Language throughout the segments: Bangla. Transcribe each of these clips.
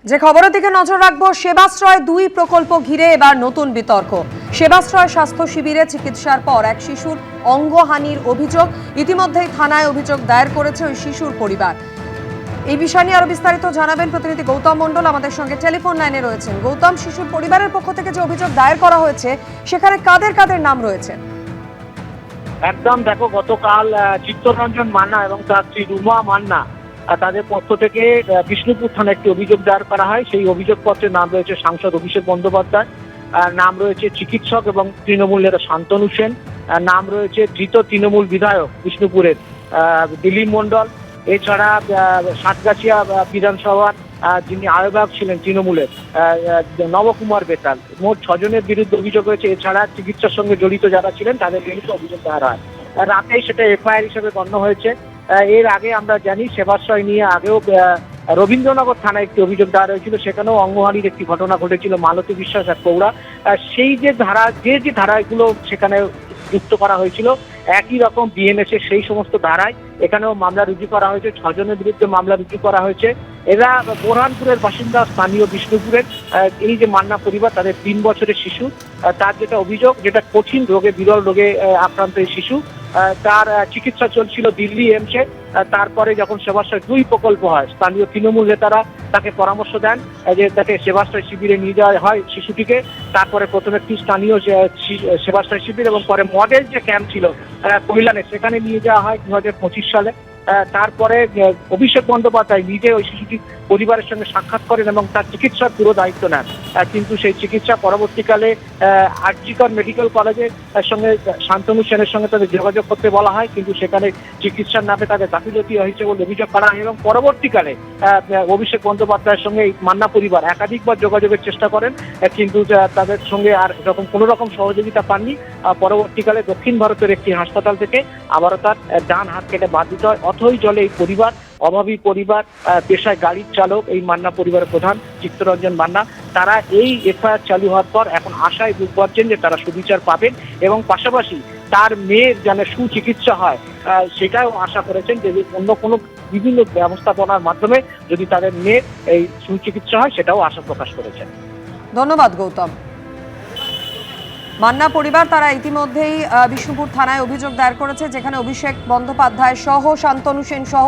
যে খবরের দিকে নজর রাখবো, সেবাশ্রয় 2 প্রকল্প ঘিরে এবার নতুন বিতর্ক। সেবাশ্রয় স্বাস্থ্য শিবিরে চিকিৎসার পর এক শিশুর অঙ্গহানির অভিযোগ। ইতিমধ্যেই থানায় অভিযোগ দায়ের করেছে ওই শিশুর পরিবার। এই বিষয় নিয়ে আরো বিস্তারিত জানাবেন প্রতিনিধি গৌতম মণ্ডল আমাদের সঙ্গে টেলিফোন লাইনে রয়েছেন। গৌতম, শিশুর পরিবারের পক্ষ থেকে যে অভিযোগ দায়ের করা হয়েছে সেখানে কাদের কাদের নাম রয়েছে? একদম দেখো, গতকাল চিত্তরঞ্জন মান্না এবং তার স্ত্রী রুমা মান্না তাদের পক্ষ থেকে বিষ্ণুপুর থানায় একটি অভিযোগ দায়ের করা হয়। সেই অভিযোগপত্রের নাম রয়েছে সাংসদ অভিষেক বন্দ্যোপাধ্যায়, নাম রয়েছে চিকিৎসক এবং তৃণমূলের শান্তনু সেন, নাম রয়েছে ধৃত তৃণমূল বিধায়ক বিষ্ণুপুরের দিলীপ মণ্ডল, এছাড়া সাতগাছিয়া বিধানসভার যিনি আহ্বায়ক ছিলেন তৃণমূলের নবকুমার বেতাল। মোট 6 জনের বিরুদ্ধে অভিযোগ হয়েছে। এছাড়া চিকিৎসার সঙ্গে জড়িত যারা ছিলেন তাদের বিরুদ্ধে অভিযোগ দায়ের হয়। রাতেই সেটা এফআইআর হিসেবে গণ্য হয়েছে। এর আগে আমরা জানি সেবাশ্রয় নিয়ে আগেও রবীন্দ্রনগর থানায় একটি অভিযোগ দায়ের হয়েছিল, সেখানেও অঙ্গহানির একটি ঘটনা ঘটেছিল। মালতী বিশ্বাস আর কৌড়া, সেই যে ধারাগুলো সেখানে যুক্ত করা হয়েছিল একই রকম বিএনএস এর সেই সমস্ত ধারায় এখানেও মামলা রুজু করা হয়েছে। 6 জনের বিরুদ্ধে মামলা রুজু করা হয়েছে। এরা বোরহানপুরের বাসিন্দা, স্থানীয় বিষ্ণুপুরের। এই যে মান্না পরিবার, তাদের 3 বছরের শিশু, তার যেটা অভিযোগ, যেটা কঠিন রোগে, বিরল রোগে আক্রান্ত এই শিশু, তার চিকিৎসা চলছিল দিল্লি এমসে। তারপরে যখন সেবাশ্রয় 2 প্রকল্প হয়, স্থানীয় তৃণমূল নেতারা তাকে পরামর্শ দেন যে তাকে সেবাশ্রয় শিবিরে নিয়ে যাওয়া হয় শিশুটিকে। তারপরে প্রথমে একটি স্থানীয় সেবাশ্রয় শিবির এবং পরে মডেল যে ক্যাম্প ছিল কৈলানে, সেখানে নিয়ে যাওয়া হয় 2025 সালে। তারপরে অভিষেক বন্দ্যোপাধ্যায় নিজে ওই শিশুটির পরিবারের সঙ্গে সাক্ষাৎ করেন এবং তার চিকিৎসার পুরো দায়িত্ব নেন। কিন্তু সেই চিকিৎসা পরবর্তীকালে আরজিকর মেডিকেল কলেজের সঙ্গে শান্তনু সেনের সঙ্গে তাদের যোগাযোগ করতে বলা হয়, কিন্তু সেখানে চিকিৎসার নামে তাদের গাফিলতি হয়েছে বলে অভিযোগ করা হয়। এবং পরবর্তীকালে অভিষেক বন্দ্যোপাধ্যায়ের সঙ্গে এই মান্না পরিবার একাধিকবার যোগাযোগের চেষ্টা করেন, কিন্তু তাদের সঙ্গে আর এরকম কোনো রকম সহযোগিতা পাননি। পরবর্তীকালে দক্ষিণ ভারতের একটি হাসপাতাল থেকে আবারও তার ডান হাত কেটে বাদ দিতে হয়। অথই জলে এই পরিবার, অভাবী পরিবার, পেশায় গাড়ির চালক এই মান্না পরিবারের প্রধান চিত্তরঞ্জন মান্না, তারা এই এফআইআর চালু হওয়ার পর এখন আশায় বুক বাঁধছেন যে তারা সুবিচার পাবেন এবং পাশাপাশি তার মেয়ের যেন সুচিকিৎসা হয় সেটাও আশা করেছেন যে অন্য কোনো বিভিন্ন ব্যবস্থাপনার মাধ্যমে যদি তাদের মেয়ের এই সুচিকিৎসা হয় সেটাও আশা প্রকাশ করেছেন। ধন্যবাদ গৌতম। মান্না পরিবার তারা ইতিমধ্যেই বিষ্ণুপুর থানায় অভিযোগ দায়ের করেছে, যেখানে অভিষেক বন্দ্যোপাধ্যায় সহ শান্তনু সেন সহ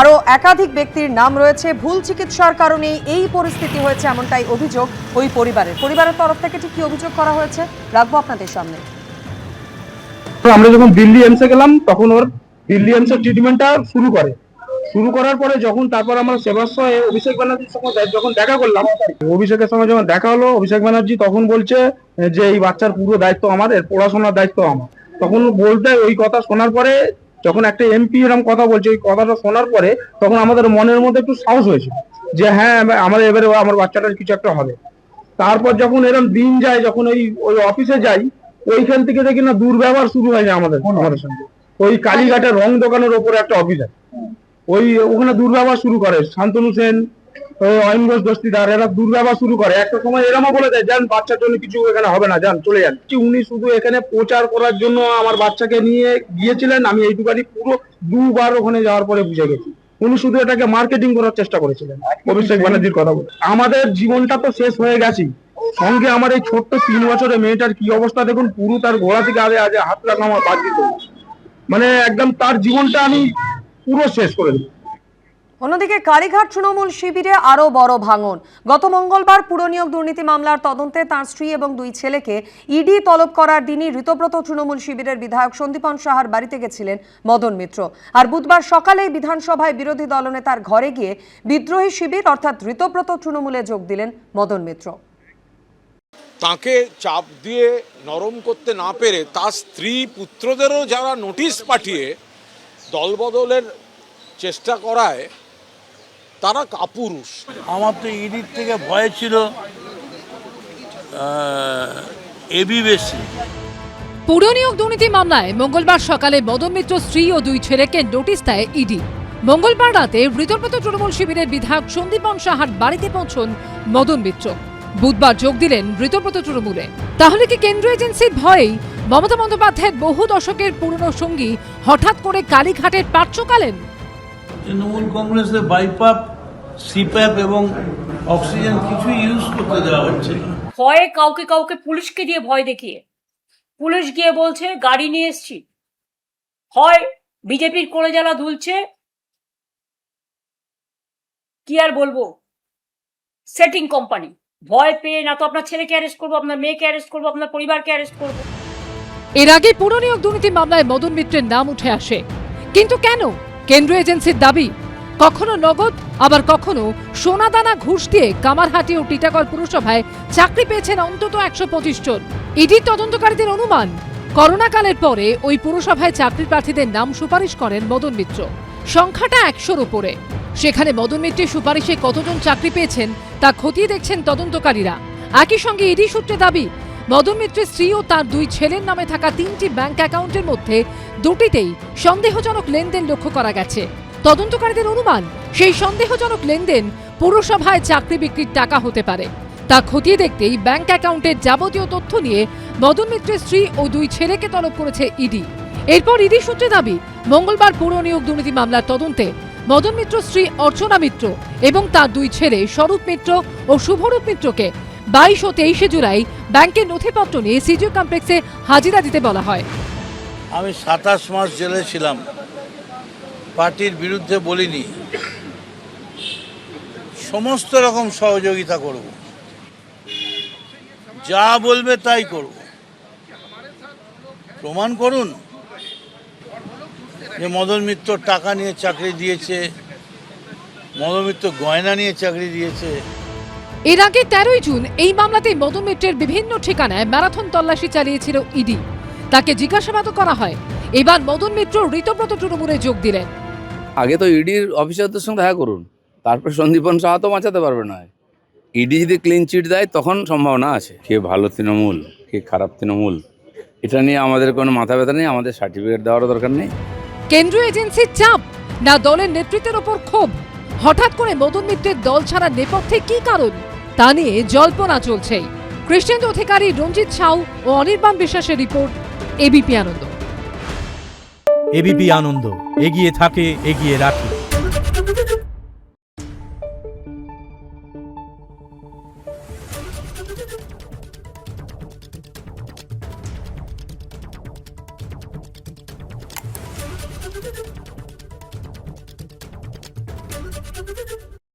আরও একাধিক ব্যক্তির নাম রয়েছে। ভুল চিকিৎসার কারণে এই পরিস্থিতি হয়েছে এমনটাই অভিযোগ ওই পরিবারের তরফ থেকে। ঠিক কি অভিযোগ করা হয়েছে রাখবো আপনাদের সামনে। আমরা যখন দিল্লি এমসে গেলাম তখন ওর দিল্লি এমসের ট্রিটমেন্টটা শুরু করার পরে যখন তারপর আমরা সেবাশ্রয়ে অভিষেক ব্যানার্জির সঙ্গে যখন দেখা করলাম, অভিষেকের সঙ্গে যখন দেখা হলো, অভিষেক ব্যানার্জি তখন বলছে যে এই বাচ্চার পুরো দায়িত্ব আমার, এর পড়াশোনার দায়িত্ব আমার। তখন বলতে ওই কথা শোনার পরে, যখন একটা এমপি এরকম কথা বলছে, ওই কথাটা শোনার পরে তখন আমাদের মনের মধ্যে একটু সাহস হয়েছে যে হ্যাঁ, আমাদের এবারে আমার বাচ্চাটার কিছু একটা হবে। তারপর যখন এরকম দিন যায়, যখন ওই অফিসে যাই, ওইখান থেকে দেখি না দুর্ব্যবহার শুরু হয়ে যায় আমাদের সঙ্গে। ওই কালীঘাটের রং দোকানের ওপরে একটা অফিসার, ওখানে দুর্ব্যবহার শুরু করে। শান্তনু সেন, অয়ন ঘোষ দস্তিদার, এরা দুর্ব্যবহার শুরু করে। একটা সময় এরমও বলে দেয়, যান বাচ্চার জন্য কিছু এখানে হবে না, যান চলে যান। উনি শুধু এখানে প্রচার করার জন্য আমার বাচ্চাকে নিয়ে গিয়েছিলেন। আমি এইটুকানি পুরো 2 বার ওখানে যাওয়ার পরে বুঝে গেছি উনি শুধু এটাকে মার্কেটিং করার চেষ্টা করেছিলেন। অভিষেক ব্যানার্জির কথা বলে আমাদের জীবনটা তো শেষ হয়ে গেছে। সঙ্গে আমার এই ছোট্ট 3 বছরের মেয়েটার কি অবস্থা দেখুন, পুরো তার গোড়া থেকে আজ হাত রাখা আমার বাদ দিত, মানে একদম তার জীবনটা আমি পুরো শেষ করে দিই। অন্যদিকে কালীঘাট তৃণমূল শিবিরে আরও বড় ভাঙন। গত মঙ্গলবার পুরনিয়োগ দুর্নীতি মামলার তদন্তে তাঁর স্ত্রী এবং 2 ছেলেকে ইডি তলব করার দিনই ঋতব্রত তৃণমূল শিবিরের বিধায়ক সন্দীপন সাহার বাড়িতে গেছিলেন মদন মিত্র। আর বুধবার সকালেই বিধানসভায় বিরোধী দলনেতার ঘরে গিয়ে বিদ্রোহী শিবির অর্থাৎ ঋতব্রত তৃণমূলে যোগ দিলেন মদন মিত্র। তাকে চাপ দিয়ে নরম করতে না পেরে তার স্ত্রী পুত্রদেরও যারা নোটিশ পাঠিয়ে দলবদলের চেষ্টা করায় তারা কাপুরুষ। আমার তো ইডির থেকে ভয় ছিল এবি বেশি। পুরনিয়োগ দুর্নীতি মামলায় মঙ্গলবার সকালে মদন মিত্র স্ত্রী ও 2 ছেলেকে নোটিশ দেয় ইডি। মঙ্গলবার রাতে ঋতব্রত তৃণমূল শিবিরের বিধায়ক সন্দীপন সাহার বাড়িতে পৌঁছন মদন মিত্র। বুধবার যোগ দিলেন ঋতব্রত তৃণমূলে। তাহলে কি কেন্দ্রীয় এজেন্সির ভয়েই মমতা বন্দ্যোপাধ্যায়ের বহু দশকের পুরনো সঙ্গী হঠাৎ করে কালীঘাটের পাট চোকালেন? তৃণমূল কংগ্রেসের বাইপাপ, সিপ্যাপ এবং অক্সিজেন কিছু ইউজ করতে দেওয়া হচ্ছে না। ভয়ে কাউকে কাউকে পুলিশকে দিয়ে ভয় দেখিয়ে পুলিশ গিয়ে বলছে গাড়ি নিয়ে এসছি, হয় বিজেপির কোলে জ্বালা ধুলছে, কি আর বলবো, সেটিং কোম্পানি। ভয় পেয়ে না তো আপনার ছেলেকে অ্যারেস্ট করবো, আপনার মেয়েকে অ্যারেস্ট করবো, আপনার পরিবারকে অ্যারেস্ট করবো। এর আগে পুর নিয়োগ দুর্নীতি মামলায় মদন মিত্রের নাম উঠে আসে, কিন্তু কেন? কেন্দ্রীয় এজেন্সির দাবি কখনো নগদ, আবার কখনো সোনাদানা ঘুষ দিয়ে কামারহাটি ও টিটাগড় পুরসভায় চাকরি পেয়েছেন অন্তত 125 জন। ইডির তদন্তকারীদের অনুমান, করোনাকালের পরে ওই পুরসভায় চাকরি প্রার্থীদের নাম সুপারিশ করেন মদন মিত্র। সংখ্যাটা 100-র উপরে। সেখানে মদন মিত্রের সুপারিশে কতজন চাকরি পেয়েছেন তা খতিয়ে দেখছেন তদন্তকারীরা। একই সঙ্গে ইডি সূত্রে দাবি, মদন মিত্রের স্ত্রী ও তার 2 ছেলের নামে থাকা 3টি ব্যাংক অ্যাকাউন্টের মধ্যে 2টিতেই সন্দেহজনক লেনদেন লক্ষ্য করা গেছে। তদন্তকারীদের অনুমান, সেই সন্দেহজনক লেনদেন পুরসভায় চাকরি বিক্রির টাকা হতে পারে। তা খতিয়ে দেখতেই ব্যাংক অ্যাকাউন্টের যাবতীয় তথ্য নিয়ে মদন মিত্রের স্ত্রী ও 2 ছেলেকে তলব করেছে ইডি। এরপর ইডি সূত্রে দাবি, মঙ্গলবার পুর নিয়োগ দুর্নীতি মামলার তদন্তে মদন মিত্র স্ত্রী অর্চনা মিত্র এবং তার 2 ছেলে স্বরূপ মিত্র ও শুভরূপ মিত্রকে 22 ও 23 জুলাই ব্যাংকের নথিপত্র নিয়ে সিজিও কমপ্লেক্সে হাজিরা দিতে বলা হয়। আমি 27 মাস জেলে ছিলাম, পার্টির বিরুদ্ধে বলিনি, সমস্ত রকম সহযোগিতা করব, যা বলবে তাই করব। প্রমাণ করুন যে মদন মিত্র টাকা নিয়ে চাকরি দিয়েছে, মদন মিত্র গয়না নিয়ে চাকরি দিয়েছে। এর আগে 13ই জুন এই মামলাতেই মদন মিত্রের বিভিন্ন ঠিকানায় ম্যারাথন তল্লাশি চালিয়েছিল ইডি। তাকে জিজ্ঞাসাবাদ করা হয়। এবার মদন মিত্র ঋতব্রত তৃণমূলে যোগ দিলেন। আগে তো ইডির অফিসারদের সঙ্গে দেখা করুন, তারপর সন্দীপন সাহা তো বাঁচাতে পারবে না। ইডি যদি ক্লিন চিট দেয় তখন সম্ভাবনা আছে। কে ভালো তৃণমূল, কে খারাপ তৃণমূল, এটা নিয়ে আমাদের কোনো মাথা ব্যথা নেই, আমাদের সার্টিফিকেট দেওয়ারও দরকার নেই। কেন্দ্রীয় এজেন্সির চাপ না দলের নেতৃত্বের ওপর ক্ষোভ? হঠাৎ করে মদন মিত্রের দল ছাড়ার নেপথ্যে কি কারণ তা নিয়ে জল্পনা চলছেই। কৃষ্ণেন্দু অধিকারী, রঞ্জিত সাউ ও অনির্বাণ বিশ্বাসের রিপোর্ট, এবিপি আনন্দ। এবিপি আনন্দ, এগিয়ে থাকে, এগিয়ে রাখে।